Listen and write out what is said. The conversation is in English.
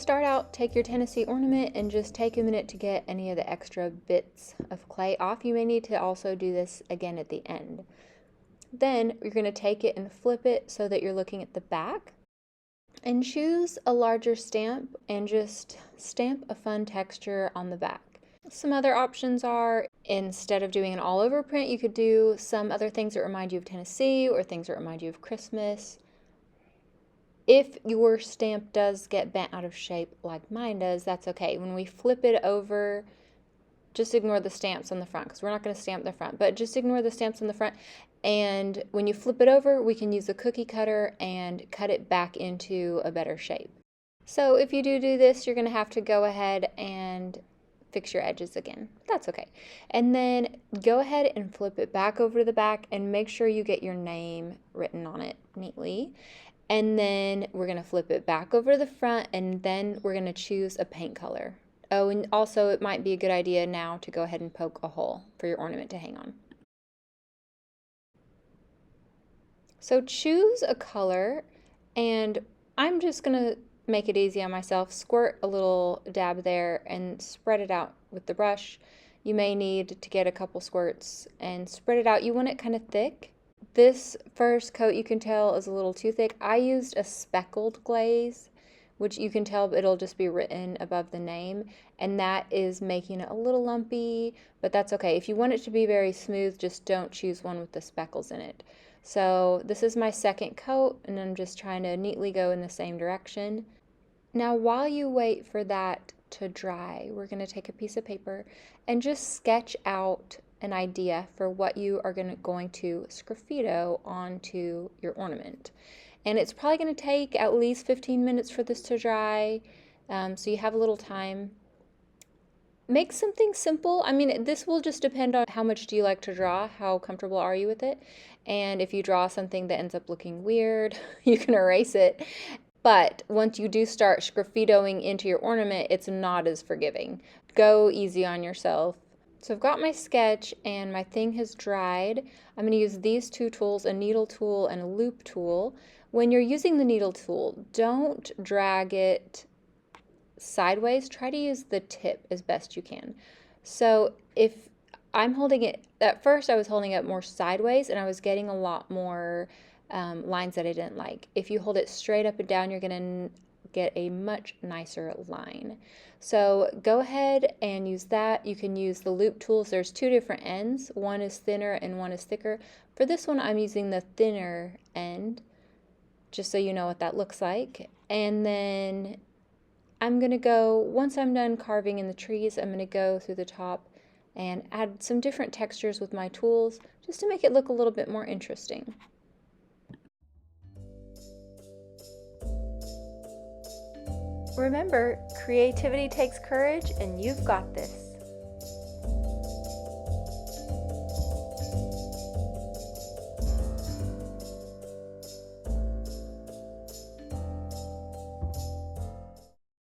start out, take your Tennessee ornament and just take a minute to get any of the extra bits of clay off. You may need to also do this again at the end. Then you're going to take it and flip it so that you're looking at the back. And choose a larger stamp and just stamp a fun texture on the back. Some other options are, instead of doing an all over print, you could do some other things that remind you of Tennessee or things that remind you of Christmas. If your stamp does get bent out of shape like mine does, that's okay. When we flip it over, just ignore the stamps on the front because we're not going to stamp the front, but just ignore the stamps on the front. And when you flip it over, we can use a cookie cutter and cut it back into a better shape. So if you do this, you're going to have to go ahead and fix your edges again. That's okay. And then go ahead and flip it back over to the back and make sure you get your name written on it neatly. And then we're going to flip it back over to the front, and then we're going to choose a paint color. Oh, and also it might be a good idea now to go ahead and poke a hole for your ornament to hang on. So choose a color, and I'm just going to make it easy on myself. Squirt a little dab there and spread it out with the brush. You may need to get a couple squirts and spread it out. You want it kind of thick. This first coat, you can tell, is a little too thick. I used a speckled glaze, which you can tell it'll just be written above the name, and that is making it a little lumpy, but that's okay. If you want it to be very smooth, just don't choose one with the speckles in it. So this is my second coat, and I'm just trying to neatly go in the same direction. Now while you wait for that to dry, we're going to take a piece of paper and just sketch out an idea for what you are going to sgraffito onto your ornament. And it's probably going to take at least 15 minutes for this to dry, so you have a little time. Make something simple. I mean, this will just depend on how much do you like to draw, how comfortable are you with it. And if you draw something that ends up looking weird, you can erase it. But once you do start sgraffitoing into your ornament, it's not as forgiving. Go easy on yourself. So I've got my sketch and my thing has dried. I'm going to use these two tools, a needle tool and a loop tool. When you're using the needle tool, don't drag it sideways. Try to use the tip as best you can. So if I'm holding it, at first I was holding it more sideways and I was getting a lot more lines that I didn't like. If you hold it straight up and down, you're going to get a much nicer line. So go ahead and use that. You can use the loop tools. There's two different ends. One is thinner and one is thicker. For this one, I'm using the thinner end, just so you know what that looks like. And then I'm going to go, once I'm done carving in the trees, I'm going to go through the top and add some different textures with my tools just to make it look a little bit more interesting. Remember, creativity takes courage, and you've got this.